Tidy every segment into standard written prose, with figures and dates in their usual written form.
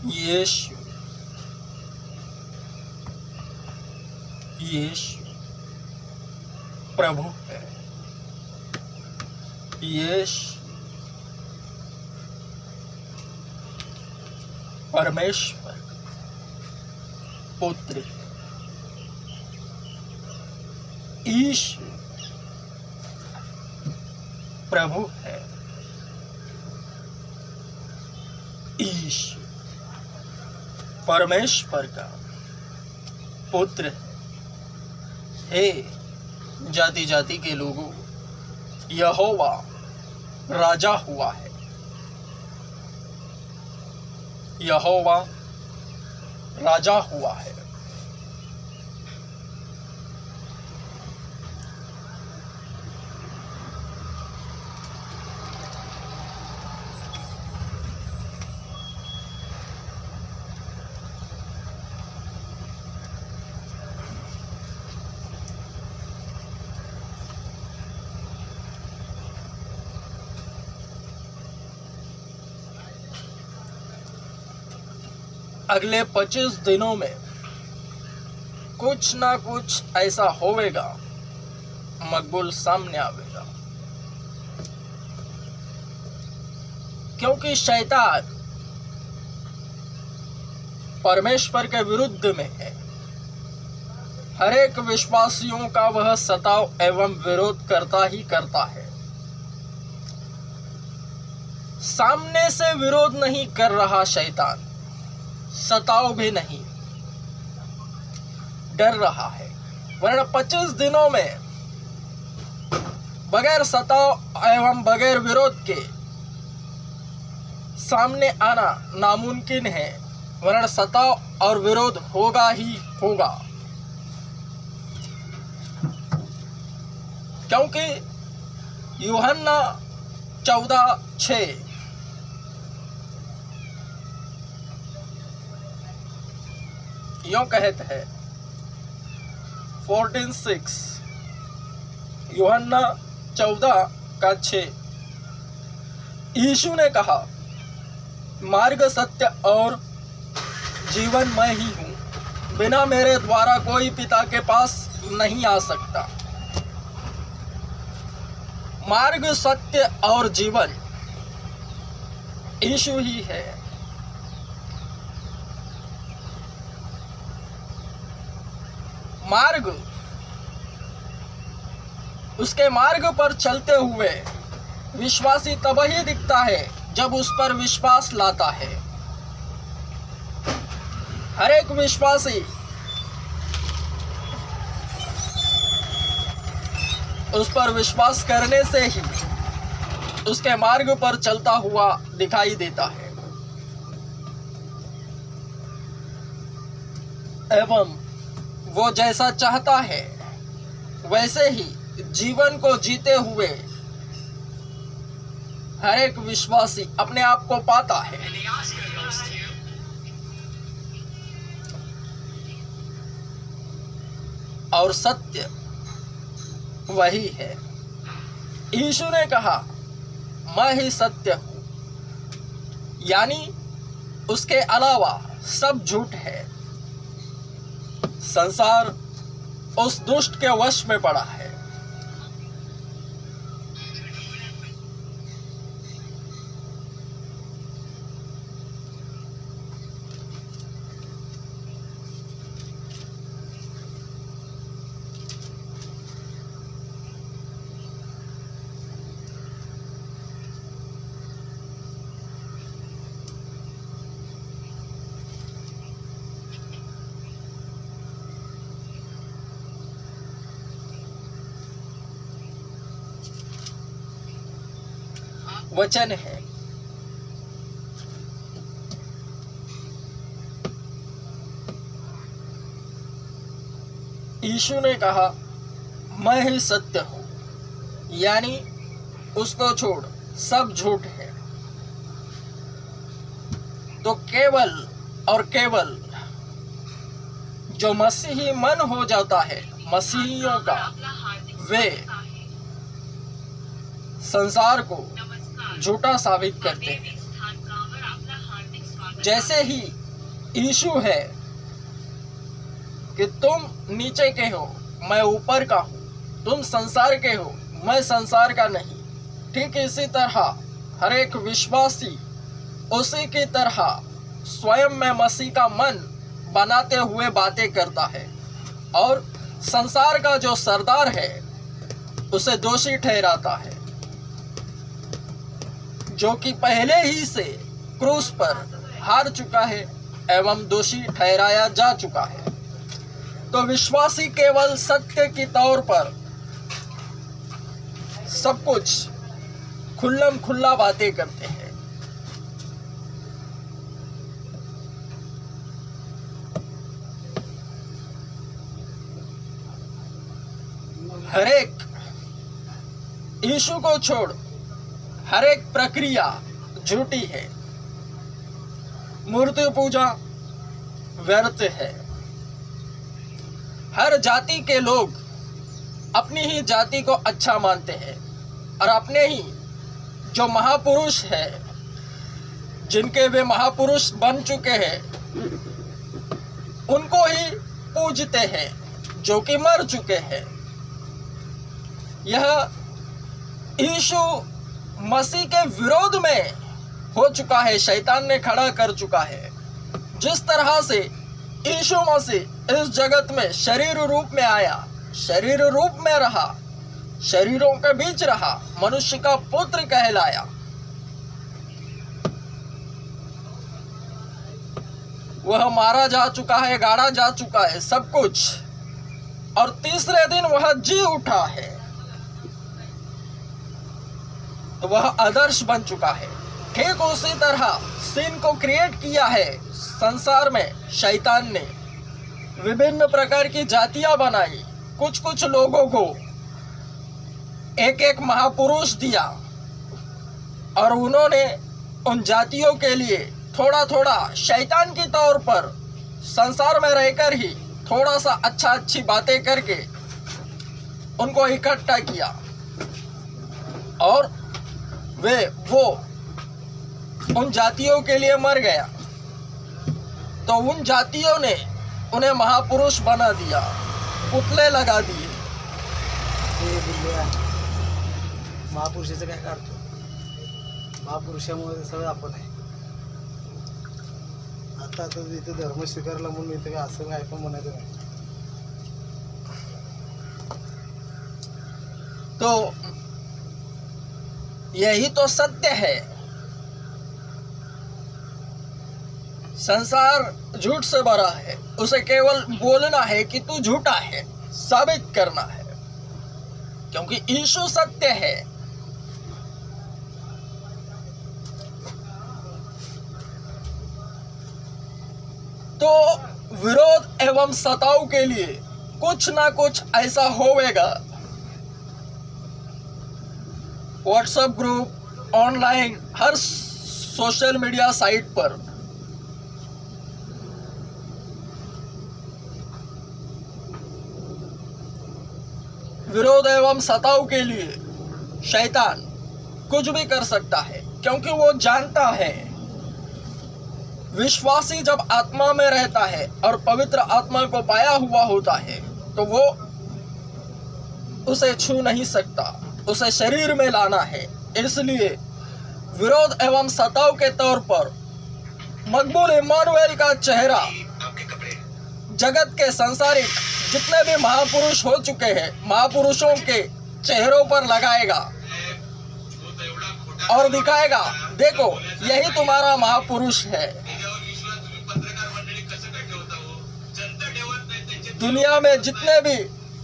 यीशु, यीशु प्रभु है। यीशु परमेश्वर पुत्र। यीशु प्रभु है। यीशु परमेश्वर का पुत्र है। हे जाति जाति के लोगों, यहोवा राजा हुआ है। यहोवा राजा हुआ है। अगले 25 दिनों में कुछ ना कुछ ऐसा होवेगा, मकबूल सामने आवेगा, क्योंकि शैतान परमेश्वर के विरुद्ध में है। हर एक विश्वासियों का वह सताव एवं विरोध करता ही करता है। सामने से विरोध नहीं कर रहा शैतान, सताव भी नहीं, डर रहा है। वरना 25 दिनों में बगैर सताव एवं बगैर विरोध के सामने आना नामुमकिन है। वरना सताव और विरोध होगा ही होगा, क्योंकि यूहन्ना 14:6 यूं कहते हैं, 14:6 यूहन्ना 14:6 यीशु ने कहा, मार्ग सत्य और जीवन मैं ही हूँ, बिना मेरे द्वारा कोई पिता के पास नहीं आ सकता। मार्ग सत्य और जीवन यीशु ही है। मार्ग, उसके मार्ग पर चलते हुए विश्वासी तब ही दिखता है जब उस पर विश्वास लाता है। हर एक विश्वासी उस पर विश्वास करने से ही उसके मार्ग पर चलता हुआ दिखाई देता है। एवं वो जैसा चाहता है वैसे ही जीवन को जीते हुए हर एक विश्वासी अपने आप को पाता है। और सत्य वही है। यीशु ने कहा, मैं ही सत्य हूं, यानी उसके अलावा सब झूठ है। संसार उस दुष्ट के वश में पड़ा है। वचन है, यीशु ने कहा, मैं ही सत्य हूं, यानी उसको छोड़ सब झूठ है। तो केवल और केवल जो मसीही मन हो जाता है मसीहियों का, वे संसार को झूठा साबित करते हैं। जैसे ही यीशु है कि तुम नीचे के हो, मैं ऊपर का हूँ, तुम संसार के हो, मैं संसार का नहीं, ठीक इसी तरह हर एक विश्वासी उसी की तरह स्वयं में मसीह का मन बनाते हुए बातें करता है और संसार का जो सरदार है उसे दोषी ठहराता है, जो कि पहले ही से क्रूस पर हार चुका है एवं दोषी ठहराया जा चुका है। तो विश्वासी केवल सत्य के तौर पर सब कुछ खुल्लम खुल्ला बातें करते हैं। हर एक यीशु को छोड़ हर एक प्रक्रिया झूठी है, मूर्ति पूजा व्यर्थ है। हर जाति के लोग अपनी ही जाति को अच्छा मानते हैं और अपने ही जो महापुरुष है, जिनके वे महापुरुष बन चुके हैं, उनको ही पूजते हैं जो कि मर चुके हैं। यह यीशु मसीह के विरोध में हो चुका है, शैतान ने खड़ा कर चुका है। जिस तरह से यीशु मसीह इस जगत में शरीर रूप में आया, शरीर रूप में रहा, शरीरों के बीच रहा, मनुष्य का पुत्र कहलाया, वह मारा जा चुका है, गाड़ा जा चुका है सब कुछ, और तीसरे दिन वह जी उठा है, तो वह आदर्श बन चुका है। ठीक उसी तरह सीन को क्रिएट किया है संसार में शैतान ने, विभिन्न प्रकार की जातियां बनाई, कुछ कुछ लोगों को एक एक महापुरुष दिया और उन्होंने उन जातियों के लिए थोड़ा थोड़ा शैतान की तौर पर संसार में रहकर ही थोड़ा सा अच्छी बातें करके उनको इकट्ठा किया और वो उन जातियों के लिए मर गया। तो उन जातियों ने उन्हें महापुरुष बना दिया, पुतले लगा दिए। महापुरुषाचं काय करतो? महापुरुषामुळे सगळं आपण आहे। आता तर इथे धर्म स्वीकारला म्हणून इथे काय असं काय पण म्हणायचं नाही। तो यही तो सत्य है। संसार झूठ से भरा है, उसे केवल बोलना है कि तू झूठा है, साबित करना है, क्योंकि यीशु सत्य है। तो विरोध एवं सताव के लिए कुछ ना कुछ ऐसा होवेगा। व्हाट्सएप ग्रुप, ऑनलाइन, हर सोशल मीडिया साइट पर विरोध एवं सताव के लिए शैतान कुछ भी कर सकता है, क्योंकि वो जानता है विश्वासी जब आत्मा में रहता है और पवित्र आत्मा को पाया हुआ होता है तो वो उसे छू नहीं सकता, उसे शरीर में लाना है। इसलिए विरोध एवं सताव के तौर पर मकबूल इमानुएल का चेहरा जगत के संसारिक जितने भी महापुरुष हो चुके हैं, महापुरुषों के चेहरों पर लगाएगा और दिखाएगा, देखो यही तुम्हारा महापुरुष है। दुनिया में जितने भी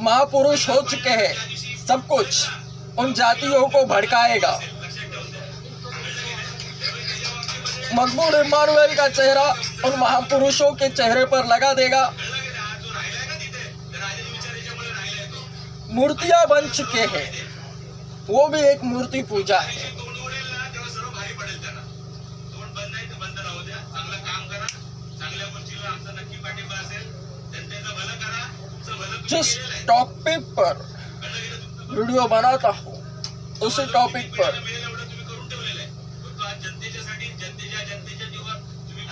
महापुरुष हो चुके हैं सब कुछ उन जातियों को भड़काएगा। मकबूल इमानुएल का चेहरा उन महापुरुषों के चेहरे पर लगा देगा। मूर्तियां बन चुके हैं, वो भी एक मूर्ति पूजा है। जिस टॉपिक पर वीडियो बनाता हूँ उसी टॉपिक पर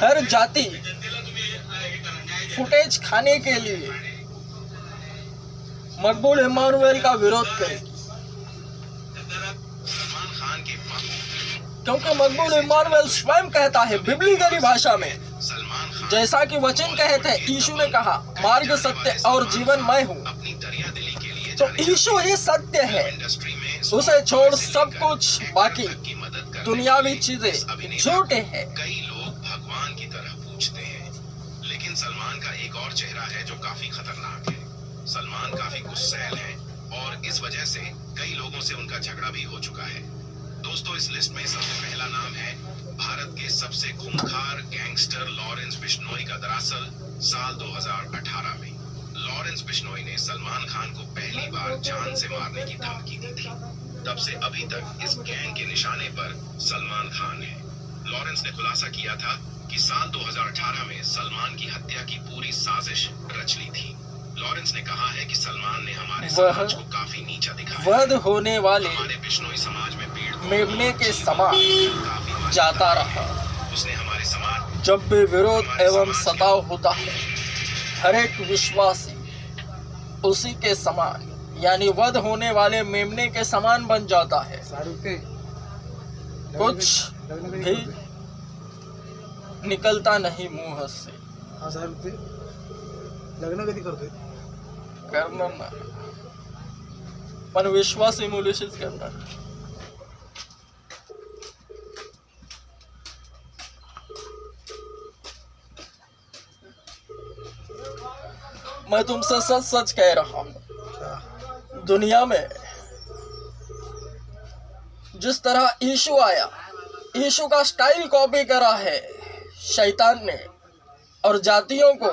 हर जाति फुटेज खाने के लिए मकबूल इमानुएल का विरोध करेगी, क्योंकि मकबूल इमानुएल स्वयं कहता है बिब्लिकली भाषा में, जैसा कि वचन कहते हैं, यीशु ने कहा मार्ग सत्य और जीवन मैं हूँ। तो यीशु ही सत्य है, उसे छोड़ सब कुछ बाकी दुनियावी चीजें झूठे हैं। कई लोग भगवान की तरह पूछते हैं, लेकिन सलमान का एक और चेहरा है जो काफी खतरनाक है। सलमान काफी गुस्सैल है और इस वजह से कई लोगों से उनका झगड़ा भी हो चुका है। दोस्तों, इस लिस्ट में सबसे पहला नाम है भारत के सबसे खूंखार गैंगस्टर लॉरेंस बिश्नोई का। दरअसल साल 2018 में लॉरेंस बिश्नोई ने सलमान खान को पहली बार जान से मारने की धमकी दी थी। तब से अभी तक इस गैंग के निशाने पर सलमान खान है। लॉरेंस ने खुलासा किया था कि साल 2018 में सलमान की हत्या की पूरी साजिश रच ली थी। लॉरेंस ने कहा है कि सलमान ने हमारे समाज को काफी नीचा दिखाया। वध होने वाले हमारे बिश्नोई समाज में मेमने के समान जाता रहा। उसने हमारे समाज जब भी विरोध एवं सताव होता है, हर एक विश्वासी उसी के समान यानी वध होने वाले मेमने के समान बन जाता है। कुछ भी निकलता नहीं मुंह से। लग्न कधी करतोय? करणार ना, पण विश्वासी मुलीशीच करणार। मैं तुमसे सच सच कह रहा हूँ, दुनिया में जिस तरह यीशु आया, यीशु का स्टाइल कॉपी करा है शैतान ने, और जातियों को,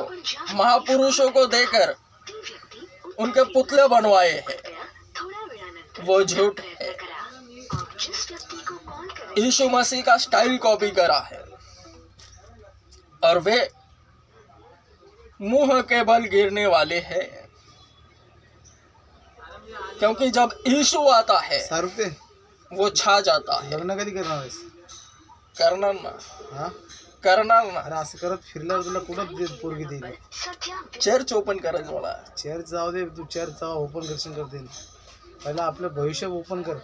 महापुरुषों को देकर उनके पुतले बनवाए हैं, वो झूठ है। यीशु मसीह का स्टाइल कॉपी करा है और वे मुंह के बल गिरने वाले हैं, क्योंकि जब यीशु आता है वो छा जाता है। लग्न कधी करणार आहेस? करणार ना, हा? करणार ना। अरे असं करत फिरल्यावर तुला कुठं पोरगी देईल? चर्च ओपन करायचं मला। चर्च जाऊ दे, तू चर्च जाऊ ओपन करशील कर देईल, पहिला आपलं भविष्य ओपन कर।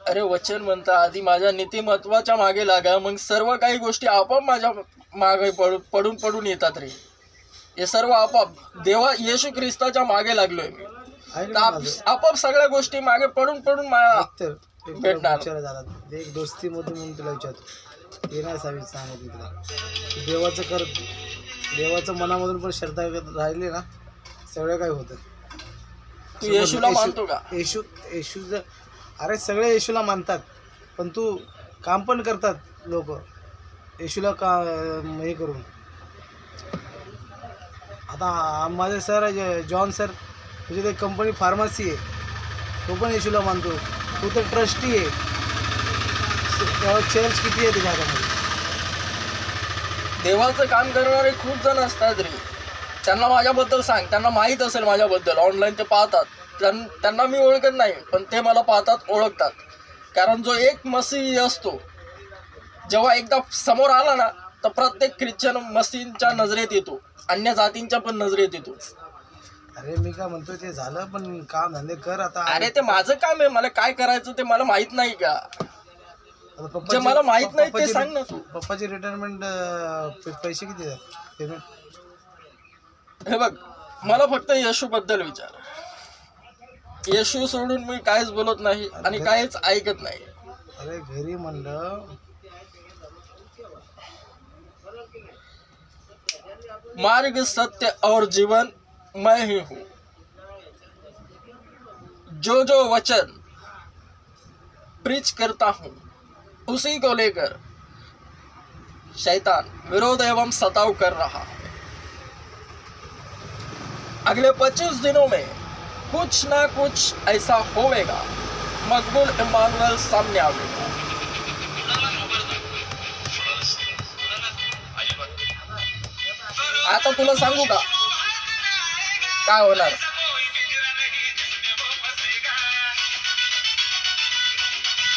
अरे वचन म्हणता आधी माझ्या नीतिमत्वाच्या मागे लागा, मग सर्व काही गोष्टी आपोआप माझ्या मागे पडून पडून येतात रे। हे सर्व आपोआप देवा येशू ख्रिस्ताच्या मागे लागलोय मी, आपोआप सगळ्या गोष्टी मागे पडून पडून भेटणार। एक दोस्ती मध्ये म्हणून तुला विचारतो, ते नाही सांगितलं तुला, देवाचं कर, देवाचं मनामधून पण श्रद्धा राहिली ना, सगळं काय होतं। तू येशूला मानतो का? येशू अरे सगळे येशूला मानतात, पण तू काम पण करतात लोक येशूला का हे करून। आता माझे सर जॉन सर, तुझी ते कंपनी फार्मसी आहे, तो पण येशूला मानतो, तू तर ट्रस्टी आहे, चर्च किती आहे तुझ्या हातामध्ये? देवाचं काम करणारे खूप जण असतात रे, त्यांना माझ्याबद्दल सांग, त्यांना माहीत असेल माझ्याबद्दल, ऑनलाईन ते पाहतात, त्यांना मी ओळखत नाही पण ते मला पाहतात, ओळखतात। कारण जो एक मसीही असतो, जेव्हा एकदा समोर आला ना, तर प्रत्येक ख्रिश्चन मसीहींच्या नजरेत येतो, अन्य जातींच्या पण नजरेत येतो। अरे मी काय म्हणतोय, ते झालं, पण काम धंदे कर आता। अरे ते माझं काम आहे, मला काय करायचं ते मला माहित नाही का? जे मला माहित नाही ते सांग ना तू। पप्पाची रिटायरमेंट पैसे किती आहेत पेमेंट? हे बघ, मला फक्त येशू बद्दल विचार, येशू सोडून मी काहीच बोलत नाही आणि काहीच ऐकत नाही। अरे घरी म्हणलं, मार्ग सत्य और जीवन मैं ही हूँ, जो जो वचन प्रीच करता हूँ उसी को लेकर शैतान विरोध एवं सताव कर रहा है। अगले 25 दिनों में कुछ ना कुछ ऐसा होगा, मकबूल इमानुएल सामने आवेगा। आता तुला सांगू का काय होणार?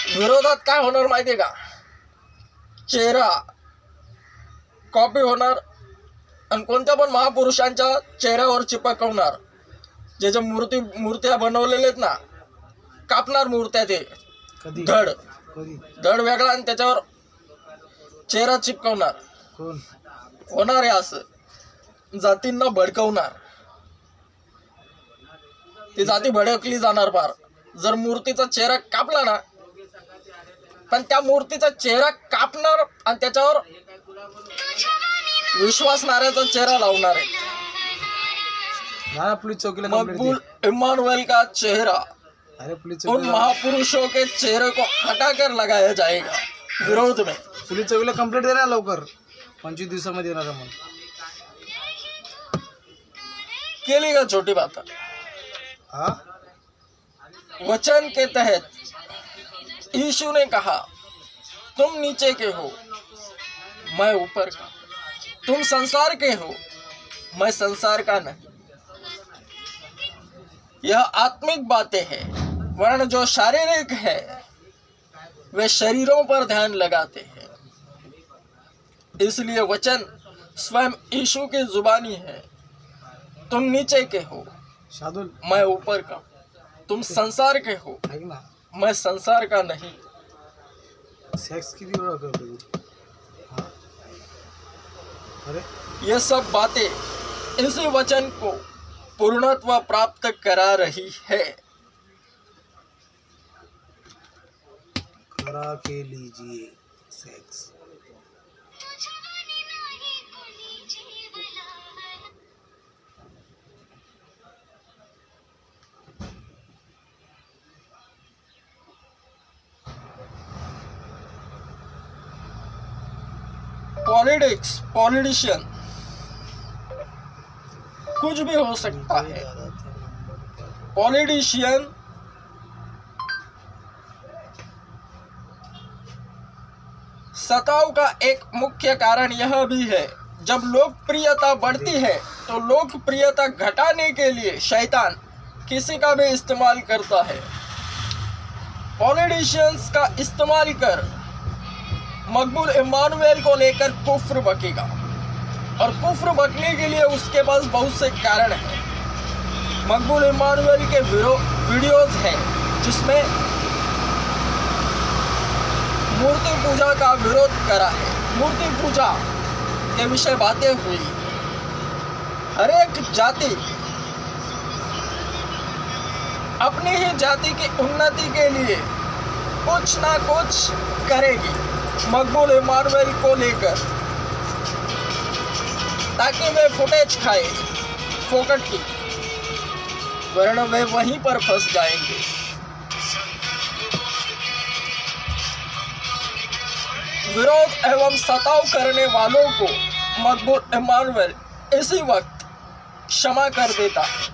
विरोधात काय होणार माहितीये का? चेहरा कॉपी होणार आणि कोणत्या पण महापुरुषांच्या चेहऱ्यावर चिपकवणार. जे मूर्त्या बनवलेले आहेत ना, कापणार मूर्त्या, ते कधी धड कधी धड वेगळा आणि त्याच्यावर चेहरा चिपकवणार. कोण? होणार आहे असं. जातींना भडकवणार. ती जाती भडकली जाणार फार. जर मूर्तीचा चेहरा कापला ना, पण त्या मूर्तीचा चेहरा कापणार आणि त्याच्यावर विश्वासणाऱ्याचा चेहरा लावणार आहे. ना पोलीस चौकीला कंप्लेंट मकबूल इमानुएल का चेहरा अरे पुलिस उन चौकीला महापुरुषों के चेहरे को हटाकर लगाया जाएगा. विरोध में पोलीस चौकीला कंप्लेंट दे ना लवकर. 25 दिवसामध्ये येणार आहे म्हणून. केली का छोटी बात. हा वचन के तहत यीशु ने कहा, तुम नीचे के हो, मैं ऊपर का. तुम संसार के हो, मैं संसार का नहीं. यह आत्मिक बातें हैं, वरन जो शारीरिक है वे शरीरों पर ध्यान लगाते हैं. इसलिए वचन स्वयं यीशु की जुबानी है. तुम नीचे के हो, शादुल मैं ऊपर का. तुम संसार के हो, ऐक ना, मैं संसार का नहीं. सेक्स किती वेळा करतो तू? हा? अरे ये सब बातें इसी वचन को पूर्णत्व प्राप्त करा रही है. करा के लीजिए सेक्स. पॉलिटिक्स, पॉलिटिशियन कुछ भी हो सकता है. पॉलिटिशियन सताव का एक मुख्य कारण यह भी है, जब लोकप्रियता बढ़ती है तो लोकप्रियता घटाने के लिए शैतान किसी का भी इस्तेमाल करता है. पॉलिटिशियंस का इस्तेमाल कर मकबूल इमानुएल को लेकर कुफ्र बकेगा, और कुफ्र बकने के लिए उसके पास बहुत से कारण हैं. मकबूल इमानुएल के वीडियोस हैं जिसमें मूर्ति पूजा का विरोध करा है. मूर्ति पूजा के विषय बातें हुई. हर एक जाति अपनी ही जाति की उन्नति के लिए कुछ ना कुछ करेगी मकबूल इमानुएल को लेकर, ताकि वे फुटेज खाए फोकट की, वरना वे वहीं पर फंस जाएंगे. विरोध एवं सताव करने वालों को मकबूल इमानुएल इसी वक्त क्षमा कर देता है,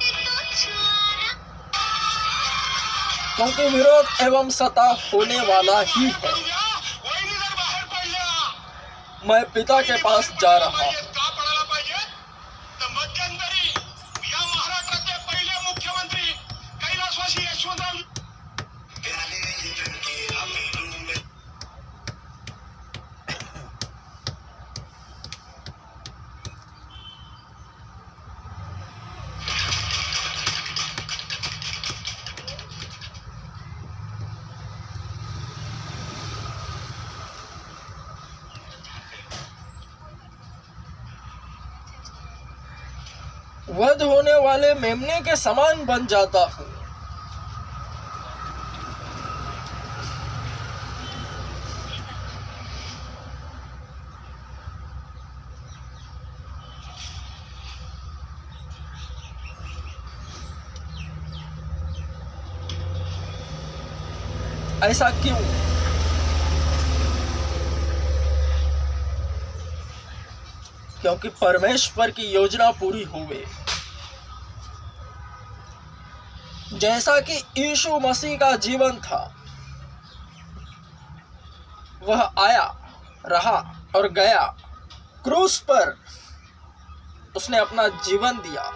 क्योंकि विरोध एवं सताव होने वाला ही है. मैं पिता के पास जा रहा हूँ. वध होने वाले मेमने के समान बन जाता हूँ. ऐसा क्यों? क्योंकि परमेश्वर की योजना पूरी हुई. जैसा कि यीशु मसीह का जीवन था, वह आया, रहा और गया. क्रूस पर उसने अपना जीवन दिया,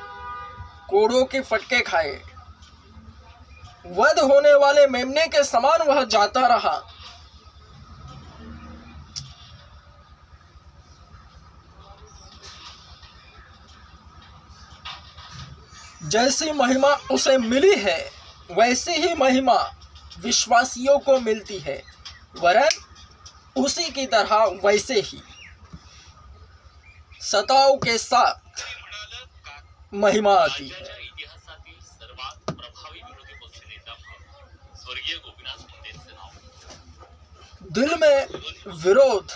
कोड़ों के फटके खाए. वध होने वाले मेमने के समान वह जाता रहा. जैसी महिमा उसे मिली है वैसी ही महिमा विश्वासियों को मिलती है, वरन उसी की तरह वैसे ही सताव के साथ महिमा आती है। राज्याच्या इतिहासातील सर्वात प्रभावी विरोधी पक्षनेता म्हणून स्वर्गीय गोपीनाथ मुंडेंचे नाव दिल में विरोध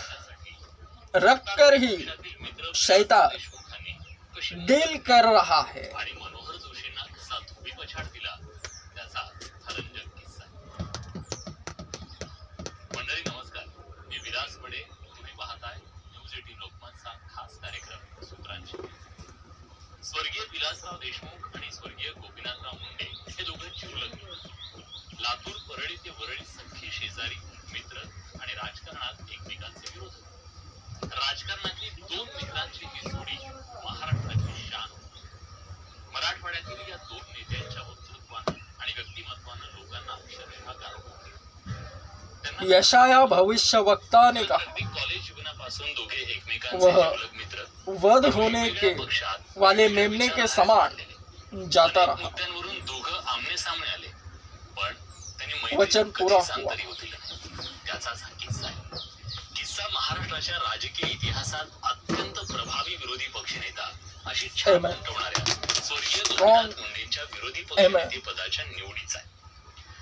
रखकर ही मित्र शैतान देशमुखांनी कशी डील कर रहा है। आणि मनोहर जोशींना कसा धोबी पछाड दिला त्याचा हा रंजक किस्सा आहे. मंडळी नमस्कार, मी विलास बडे. तुम्ही पाहताय न्यूज 18 लोकमतचा खास कार्यक्रम सूत्रांची. स्वर्गीय विलासराव देशमुख आणि स्वर्गीय गोपीनाथराव मुंडे हे दोघं जीवलग. लातूर परळी ते वरळी सख्खे शेजारी, मित्र आणि राजकारणात एकमेकांचे विरोध. राजकारणातली दोन मित्रांची ही जोडी महाराष्ट्राची शान. मराठवाड्यातील या दोन नेत्यांच्या वक्तृत्वानं आणि व्यक्तिमत्वानं लोकांना अक्षरशः गारवलं. त्यांना यशाया भविष्यवक्ता ने कहा, अगदी कॉलेज जीवनापासून दोघे एकमेकांचे वह जीवलग मित्र, वध होने के वाले मेमने के समान जाता रहा। मुद्द्यांवरून दोघं आमने सामने आले, पण त्यांनी वचन मैत्री पुरा कधीच हुआ। अंतरी होती नाही. त्याचाच हा किस्सा आहे. किस्सा महाराष्ट्राच्या राजकीय इतिहासात अत्यंत प्रभावी विरोधी पक्षनेता अशी छाप Amen. उमटवणाऱ्या स्वर्गीय Strong गोपीनाथ मुंडेंच्या विरोधी Amen. पक्षनेते पदाच्या निवडीचा आहे.